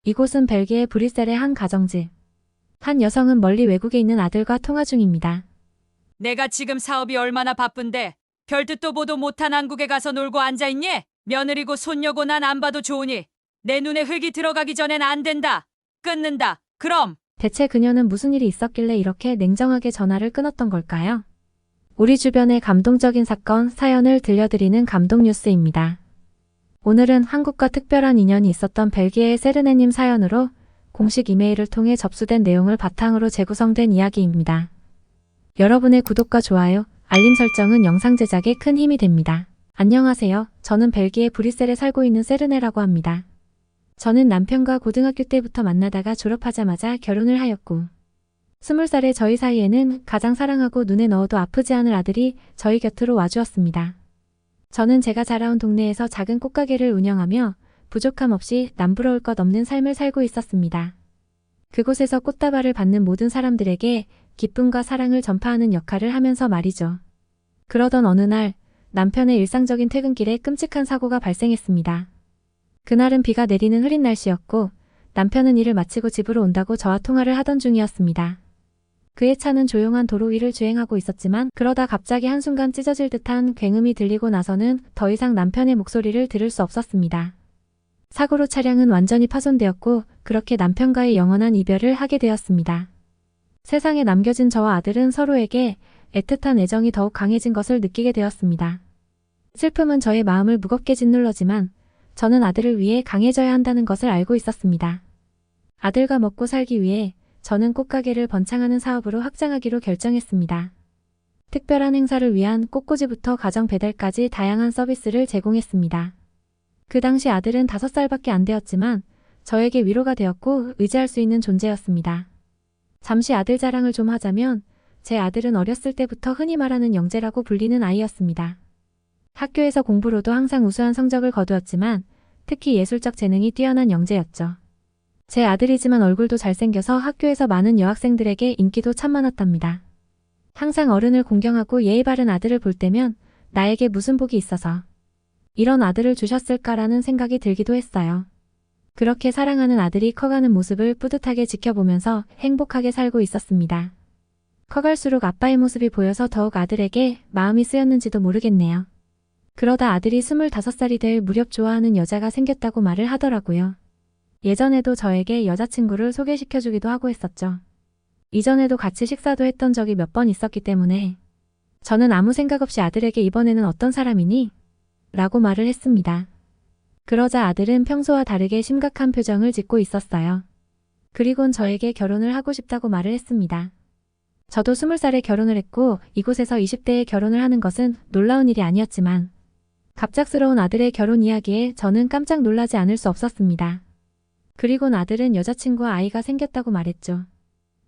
이곳은 벨기에 브뤼셀의 한 가정집. 한 여성은 멀리 외국에 있는 아들과 통화 중입니다. 내가 지금 사업이 얼마나 바쁜데 별뜻도 보도 못한 한국에 가서 놀고 앉아있니? 며느리고 손녀고 난 안 봐도 좋으니 내 눈에 흙이 들어가기 전엔 안 된다. 끊는다. 그럼. 대체 그녀는 무슨 일이 있었길래 이렇게 냉정하게 전화를 끊었던 걸까요? 우리 주변의 감동적인 사건, 사연을 들려드리는 감동 뉴스입니다. 오늘은 한국과 특별한 인연이 있었던 벨기에의 세르네님 사연으로 공식 이메일을 통해 접수된 내용을 바탕으로 재구성된 이야기입니다. 여러분의 구독과 좋아요, 알림 설정은 영상 제작에 큰 힘이 됩니다. 안녕하세요. 저는 벨기에 브뤼셀에 살고 있는 세르네라고 합니다. 저는 남편과 고등학교 때부터 만나다가 졸업하자마자 결혼을 하였고 20살의 저희 사이에는 가장 사랑하고 눈에 넣어도 아프지 않을 아들이 저희 곁으로 와주었습니다. 저는 제가 자라온 동네에서 작은 꽃가게를 운영하며 부족함 없이 남부러울 것 없는 삶을 살고 있었습니다. 그곳에서 꽃다발을 받는 모든 사람들에게 기쁨과 사랑을 전파하는 역할을 하면서 말이죠. 그러던 어느 날 남편의 일상적인 퇴근길에 끔찍한 사고가 발생했습니다. 그날은 비가 내리는 흐린 날씨였고 남편은 일을 마치고 집으로 온다고 저와 통화를 하던 중이었습니다. 그의 차는 조용한 도로 위를 주행하고 있었지만 그러다 갑자기 한순간 찢어질 듯한 굉음이 들리고 나서는 더 이상 남편의 목소리를 들을 수 없었습니다. 사고로 차량은 완전히 파손되었고 그렇게 남편과의 영원한 이별을 하게 되었습니다. 세상에 남겨진 저와 아들은 서로에게 애틋한 애정이 더욱 강해진 것을 느끼게 되었습니다. 슬픔은 저의 마음을 무겁게 짓눌러지만 저는 아들을 위해 강해져야 한다는 것을 알고 있었습니다. 아들과 먹고 살기 위해 저는 꽃가게를 번창하는 사업으로 확장하기로 결정했습니다. 특별한 행사를 위한 꽃꽂이부터 가정 배달까지 다양한 서비스를 제공했습니다. 그 당시 아들은 5살밖에 안 되었지만 저에게 위로가 되었고 의지할 수 있는 존재였습니다. 잠시 아들 자랑을 좀 하자면 제 아들은 어렸을 때부터 흔히 말하는 영재라고 불리는 아이였습니다. 학교에서 공부로도 항상 우수한 성적을 거두었지만 특히 예술적 재능이 뛰어난 영재였죠. 제 아들이지만 얼굴도 잘생겨서 학교에서 많은 여학생들에게 인기도 참 많았답니다. 항상 어른을 공경하고 예의 바른 아들을 볼 때면 나에게 무슨 복이 있어서 이런 아들을 주셨을까라는 생각이 들기도 했어요. 그렇게 사랑하는 아들이 커가는 모습을 뿌듯하게 지켜보면서 행복하게 살고 있었습니다. 커갈수록 아빠의 모습이 보여서 더욱 아들에게 마음이 쓰였는지도 모르겠네요. 그러다 아들이 25살이 될 무렵 좋아하는 여자가 생겼다고 말을 하더라고요. 예전에도 저에게 여자친구를 소개시켜주기도 하고 했었죠. 이전에도 같이 식사도 했던 적이 몇 번 있었기 때문에 저는 아무 생각 없이 아들에게 이번에는 어떤 사람이니? 라고 말을 했습니다. 그러자 아들은 평소와 다르게 심각한 표정을 짓고 있었어요. 그리곤 저에게 결혼을 하고 싶다고 말을 했습니다. 저도 20살에 결혼을 했고 이곳에서 20대에 결혼을 하는 것은 놀라운 일이 아니었지만 갑작스러운 아들의 결혼 이야기에 저는 깜짝 놀라지 않을 수 없었습니다. 그리곤 아들은 여자친구와 아이가 생겼다고 말했죠.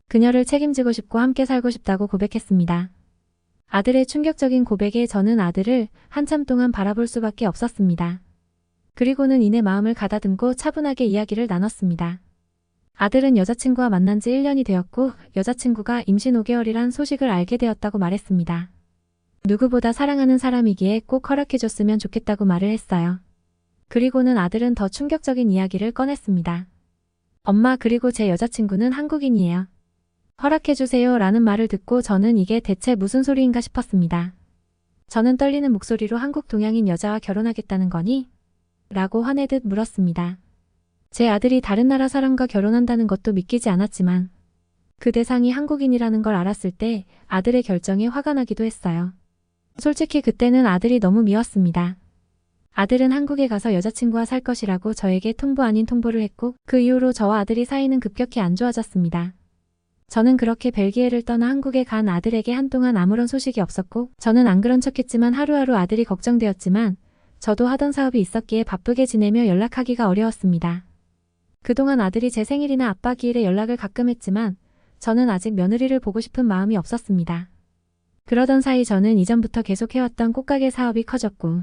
그녀를 책임지고 싶고 함께 살고 싶다고 고백했습니다. 아들의 충격적인 고백에 저는 아들을 한참 동안 바라볼 수밖에 없었습니다. 그리고는 이내 마음을 가다듬고 차분하게 이야기를 나눴습니다. 아들은 여자친구와 만난 지 1년이 되었고 여자친구가 임신 5개월이란 소식을 알게 되었다고 말했습니다. 누구보다 사랑하는 사람이기에 꼭 허락해줬으면 좋겠다고 말을 했어요. 그리고는 아들은 더 충격적인 이야기를 꺼냈습니다. 엄마, 그리고 제 여자친구는 한국인이에요. 허락해주세요 라는 말을 듣고 저는 이게 대체 무슨 소리인가 싶었습니다. 저는 떨리는 목소리로 한국 동양인 여자와 결혼하겠다는 거니? 라고 화내듯 물었습니다. 제 아들이 다른 나라 사람과 결혼한다는 것도 믿기지 않았지만 그 대상이 한국인이라는 걸 알았을 때 아들의 결정에 화가 나기도 했어요. 솔직히 그때는 아들이 너무 미웠습니다. 아들은 한국에 가서 여자친구와 살 것이라고 저에게 통보 아닌 통보를 했고 그 이후로 저와 아들이 사이는 급격히 안 좋아졌습니다. 저는 그렇게 벨기에를 떠나 한국에 간 아들에게 한동안 아무런 소식이 없었고 저는 안 그런 척했지만 하루하루 아들이 걱정되었지만 저도 하던 사업이 있었기에 바쁘게 지내며 연락하기가 어려웠습니다. 그동안 아들이 제 생일이나 아빠 기일에 연락을 가끔 했지만 저는 아직 며느리를 보고 싶은 마음이 없었습니다. 그러던 사이 저는 이전부터 계속 해왔던 꽃가게 사업이 커졌고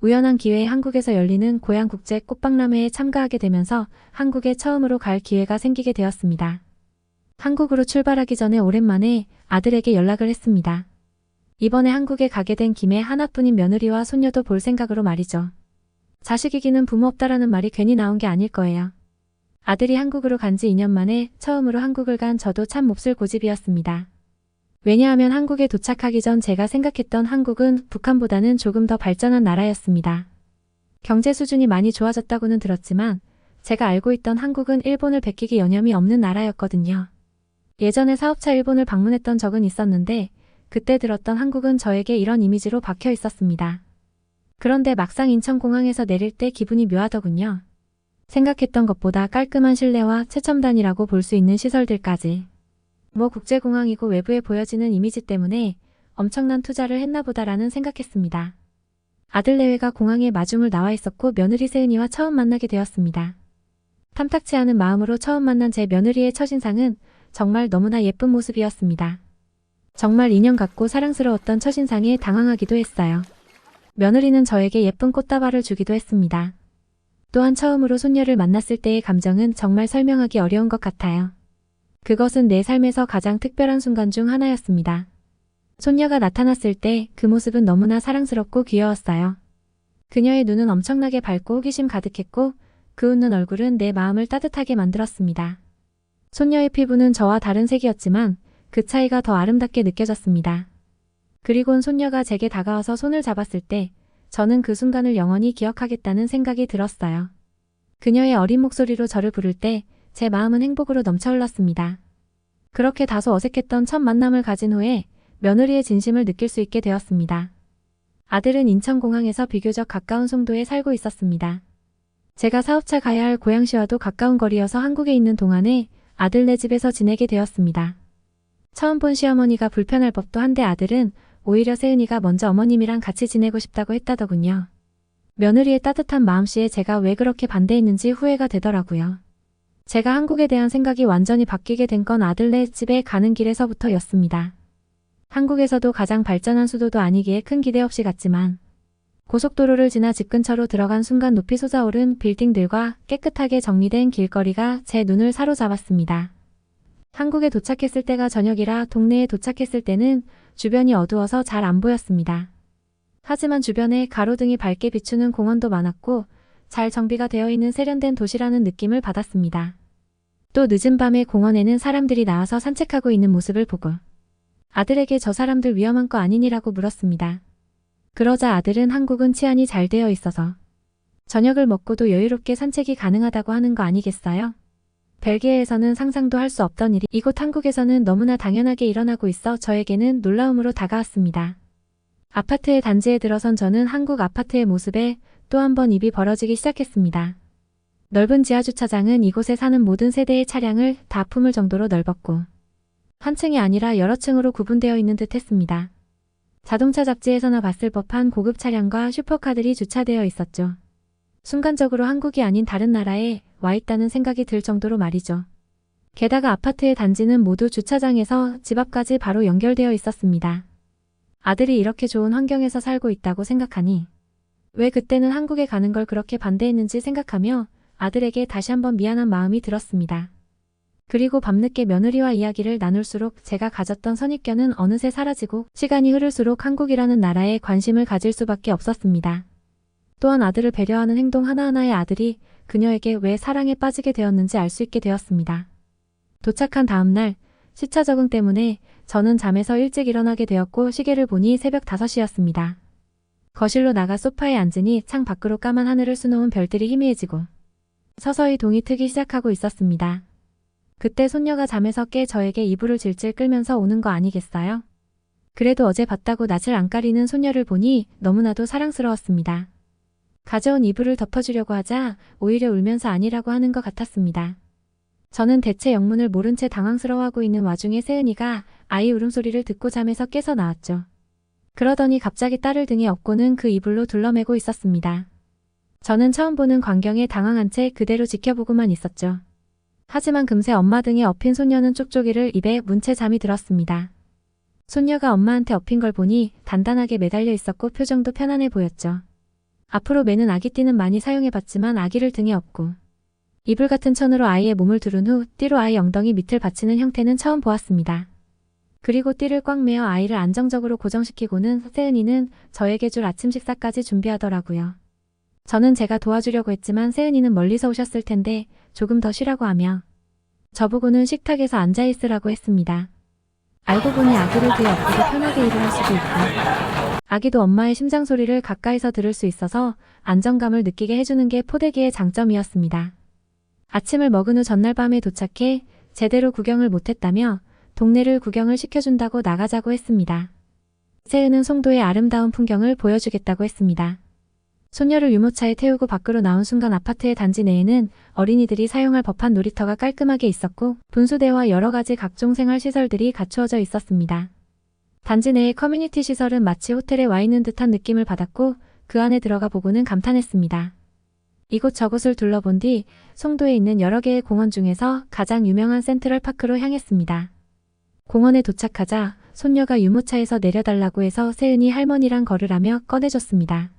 우연한 기회에 한국에서 열리는 고향국제 꽃박람회에 참가하게 되면서 한국에 처음으로 갈 기회가 생기게 되었습니다. 한국으로 출발하기 전에 오랜만에 아들에게 연락을 했습니다. 이번에 한국에 가게 된 김에 하나뿐인 며느리와 손녀도 볼 생각으로 말이죠. 자식이기는 부모 없다라는 말이 괜히 나온 게 아닐 거예요. 아들이 한국으로 간 지 2년 만에 처음으로 한국을 간 저도 참 몹쓸 고집이었습니다. 왜냐하면 한국에 도착하기 전 제가 생각했던 한국은 북한보다는 조금 더 발전한 나라였습니다. 경제 수준이 많이 좋아졌다고는 들었지만 제가 알고 있던 한국은 일본을 베끼기 여념이 없는 나라였거든요. 예전에 사업차 일본을 방문했던 적은 있었는데 그때 들었던 한국은 저에게 이런 이미지로 박혀 있었습니다. 그런데 막상 인천공항에서 내릴 때 기분이 묘하더군요. 생각했던 것보다 깔끔한 실내와 최첨단이라고 볼 수 있는 시설들까지. 뭐 국제공항이고 외부에 보여지는 이미지 때문에 엄청난 투자를 했나 보다라는 생각했습니다. 아들 내외가 공항에 마중을 나와 있었고 며느리 세은이와 처음 만나게 되었습니다. 탐탁치 않은 마음으로 처음 만난 제 며느리의 첫인상은 정말 너무나 예쁜 모습이었습니다. 정말 인연 같고 사랑스러웠던 첫인상에 당황하기도 했어요. 며느리는 저에게 예쁜 꽃다발을 주기도 했습니다. 또한 처음으로 손녀를 만났을 때의 감정은 정말 설명하기 어려운 것 같아요. 그것은 내 삶에서 가장 특별한 순간 중 하나였습니다. 손녀가 나타났을 때 그 모습은 너무나 사랑스럽고 귀여웠어요. 그녀의 눈은 엄청나게 밝고 호기심 가득했고 그 웃는 얼굴은 내 마음을 따뜻하게 만들었습니다. 손녀의 피부는 저와 다른 색이었지만 그 차이가 더 아름답게 느껴졌습니다. 그리곤 손녀가 제게 다가와서 손을 잡았을 때 저는 그 순간을 영원히 기억하겠다는 생각이 들었어요. 그녀의 어린 목소리로 저를 부를 때 제 마음은 행복으로 넘쳐흘렀습니다. 그렇게 다소 어색했던 첫 만남을 가진 후에 며느리의 진심을 느낄 수 있게 되었습니다. 아들은 인천공항에서 비교적 가까운 송도에 살고 있었습니다. 제가 사업차 가야 할 고양시와도 가까운 거리여서 한국에 있는 동안에 아들네 집에서 지내게 되었습니다. 처음 본 시어머니가 불편할 법도 한데 아들은 오히려 세은이가 먼저 어머님이랑 같이 지내고 싶다고 했다더군요. 며느리의 따뜻한 마음씨에 제가 왜 그렇게 반대했는지 후회가 되더라고요. 제가 한국에 대한 생각이 완전히 바뀌게 된 건 아들네 집에 가는 길에서부터였습니다. 한국에서도 가장 발전한 수도도 아니기에 큰 기대 없이 갔지만 고속도로를 지나 집 근처로 들어간 순간 높이 솟아오른 빌딩들과 깨끗하게 정리된 길거리가 제 눈을 사로잡았습니다. 한국에 도착했을 때가 저녁이라 동네에 도착했을 때는 주변이 어두워서 잘 안 보였습니다. 하지만 주변에 가로등이 밝게 비추는 공원도 많았고 잘 정비가 되어 있는 세련된 도시라는 느낌을 받았습니다. 또 늦은 밤에 공원에는 사람들이 나와서 산책하고 있는 모습을 보고 아들에게 저 사람들 위험한 거 아니니라고 물었습니다. 그러자 아들은 한국은 치안이 잘 되어 있어서 저녁을 먹고도 여유롭게 산책이 가능하다고 하는 거 아니겠어요? 벨기에에서는 상상도 할 수 없던 일이 이곳 한국에서는 너무나 당연하게 일어나고 있어 저에게는 놀라움으로 다가왔습니다. 아파트의 단지에 들어선 저는 한국 아파트의 모습에 또 한 번 입이 벌어지기 시작했습니다. 넓은 지하주차장은 이곳에 사는 모든 세대의 차량을 다 품을 정도로 넓었고 한 층이 아니라 여러 층으로 구분되어 있는 듯 했습니다. 자동차 잡지에서나 봤을 법한 고급 차량과 슈퍼카들이 주차되어 있었죠. 순간적으로 한국이 아닌 다른 나라에 와 있다는 생각이 들 정도로 말이죠. 게다가 아파트의 단지는 모두 주차장에서 집 앞까지 바로 연결되어 있었습니다. 아들이 이렇게 좋은 환경에서 살고 있다고 생각하니 왜 그때는 한국에 가는 걸 그렇게 반대했는지 생각하며 아들에게 다시 한번 미안한 마음이 들었습니다. 그리고 밤늦게 며느리와 이야기를 나눌수록 제가 가졌던 선입견은 어느새 사라지고 시간이 흐를수록 한국이라는 나라에 관심을 가질 수밖에 없었습니다. 또한 아들을 배려하는 행동 하나하나의 아들이 그녀에게 왜 사랑에 빠지게 되었는지 알 수 있게 되었습니다. 도착한 다음 날 시차 적응 때문에 저는 잠에서 일찍 일어나게 되었고 시계를 보니 새벽 5시였습니다. 거실로 나가 소파에 앉으니 창 밖으로 까만 하늘을 수놓은 별들이 희미해지고 서서히 동이 트기 시작하고 있었습니다. 그때 손녀가 잠에서 깨 저에게 이불을 질질 끌면서 오는 거 아니겠어요? 그래도 어제 봤다고 낯을 안 가리는 손녀를 보니 너무나도 사랑스러웠습니다. 가져온 이불을 덮어주려고 하자 오히려 울면서 아니라고 하는 것 같았습니다. 저는 대체 영문을 모른 채 당황스러워하고 있는 와중에 세은이가 아이 울음소리를 듣고 잠에서 깨서 나왔죠. 그러더니 갑자기 딸을 등에 업고는 그 이불로 둘러매고 있었습니다. 저는 처음 보는 광경에 당황한 채 그대로 지켜보고만 있었죠. 하지만 금세 엄마 등에 업힌 손녀는 쪽쪽이를 입에 문 채 잠이 들었습니다. 손녀가 엄마한테 업힌 걸 보니 단단하게 매달려 있었고 표정도 편안해 보였죠. 앞으로 매는 아기띠는 많이 사용해봤지만 아기를 등에 업고 이불 같은 천으로 아이의 몸을 두른 후 띠로 아이 엉덩이 밑을 받치는 형태는 처음 보았습니다. 그리고 띠를 꽉 매어 아이를 안정적으로 고정시키고는 세은이는 저에게 줄 아침 식사까지 준비하더라고요. 저는 제가 도와주려고 했지만 세은이는 멀리서 오셨을 텐데 조금 더 쉬라고 하며 저보고는 식탁에서 앉아있으라고 했습니다. 알고 보니 아기를 뒤에 엎고도 편하게 일을 할 수도 있고 아기도 엄마의 심장 소리를 가까이서 들을 수 있어서 안정감을 느끼게 해주는 게 포대기의 장점이었습니다. 아침을 먹은 후 전날 밤에 도착해 제대로 구경을 못했다며 동네를 구경을 시켜준다고 나가자고 했습니다. 세은은 송도의 아름다운 풍경을 보여주겠다고 했습니다. 손녀를 유모차에 태우고 밖으로 나온 순간 아파트의 단지 내에는 어린이들이 사용할 법한 놀이터가 깔끔하게 있었고 분수대와 여러 가지 각종 생활시설들이 갖추어져 있었습니다. 단지 내의 커뮤니티 시설은 마치 호텔에 와 있는 듯한 느낌을 받았고 그 안에 들어가 보고는 감탄했습니다. 이곳저곳을 둘러본 뒤 송도에 있는 여러 개의 공원 중에서 가장 유명한 센트럴파크로 향했습니다. 공원에 도착하자 손녀가 유모차에서 내려달라고 해서 세은이 할머니랑 걸으라며 꺼내줬습니다.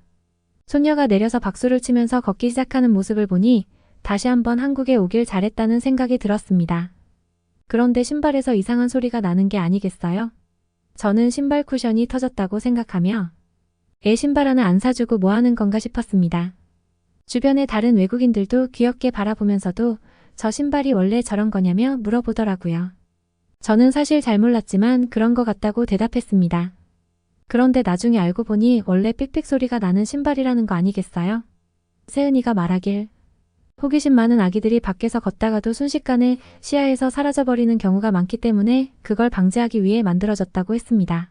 손녀가 내려서 박수를 치면서 걷기 시작하는 모습을 보니 다시 한번 한국에 오길 잘했다는 생각이 들었습니다. 그런데 신발에서 이상한 소리가 나는 게 아니겠어요? 저는 신발 쿠션이 터졌다고 생각하며 애 신발 하나 안 사주고 뭐 하는 건가 싶었습니다. 주변의 다른 외국인들도 귀엽게 바라보면서도 저 신발이 원래 저런 거냐며 물어보더라고요. 저는 사실 잘 몰랐지만 그런 거 같다고 대답했습니다. 그런데 나중에 알고 보니 원래 삑삑 소리가 나는 신발이라는 거 아니겠어요? 세은이가 말하길 호기심 많은 아기들이 밖에서 걷다가도 순식간에 시야에서 사라져버리는 경우가 많기 때문에 그걸 방지하기 위해 만들어졌다고 했습니다.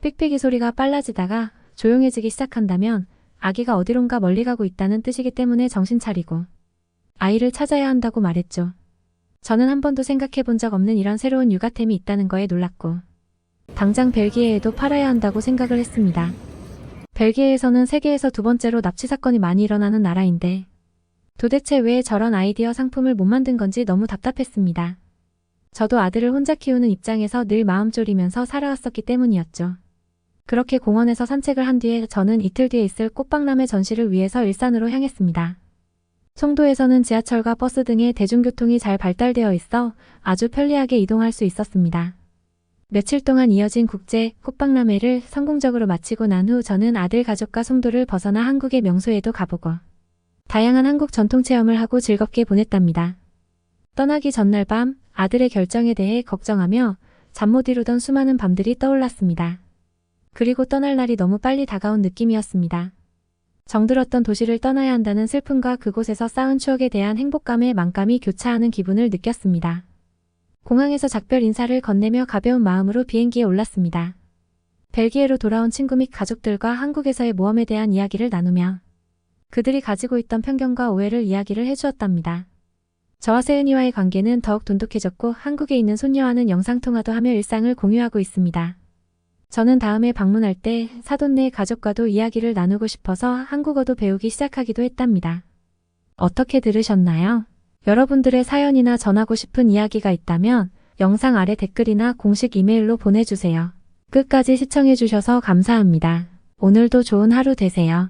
삑삑이 소리가 빨라지다가 조용해지기 시작한다면 아기가 어디론가 멀리 가고 있다는 뜻이기 때문에 정신 차리고 아이를 찾아야 한다고 말했죠. 저는 한 번도 생각해 본 적 없는 이런 새로운 육아템이 있다는 거에 놀랐고 당장 벨기에에도 팔아야 한다고 생각을 했습니다. 벨기에에서는 세계에서 두 번째로 납치 사건이 많이 일어나는 나라인데 도대체 왜 저런 아이디어 상품을 못 만든 건지 너무 답답했습니다. 저도 아들을 혼자 키우는 입장에서 늘 마음 졸이면서 살아왔었기 때문이었죠. 그렇게 공원에서 산책을 한 뒤에 저는 이틀 뒤에 있을 꽃박람회 전시를 위해서 일산으로 향했습니다. 송도에서는 지하철과 버스 등의 대중교통이 잘 발달되어 있어 아주 편리하게 이동할 수 있었습니다. 며칠 동안 이어진 국제 꽃박람회를 성공적으로 마치고 난 후 저는 아들 가족과 송도를 벗어나 한국의 명소에도 가보고 다양한 한국 전통 체험을 하고 즐겁게 보냈답니다. 떠나기 전날 밤 아들의 결정에 대해 걱정하며 잠 못 이루던 수많은 밤들이 떠올랐습니다. 그리고 떠날 날이 너무 빨리 다가온 느낌이었습니다. 정들었던 도시를 떠나야 한다는 슬픔과 그곳에서 쌓은 추억에 대한 행복감의 만감이 교차하는 기분을 느꼈습니다. 공항에서 작별 인사를 건네며 가벼운 마음으로 비행기에 올랐습니다. 벨기에로 돌아온 친구 및 가족들과 한국에서의 모험에 대한 이야기를 나누며 그들이 가지고 있던 편견과 오해를 이야기를 해주었답니다. 저와 세은이와의 관계는 더욱 돈독해졌고 한국에 있는 손녀와는 영상통화도 하며 일상을 공유하고 있습니다. 저는 다음에 방문할 때 사돈네 가족과도 이야기를 나누고 싶어서 한국어도 배우기 시작하기도 했답니다. 어떻게 들으셨나요? 여러분들의 사연이나 전하고 싶은 이야기가 있다면 영상 아래 댓글이나 공식 이메일로 보내주세요. 끝까지 시청해주셔서 감사합니다. 오늘도 좋은 하루 되세요.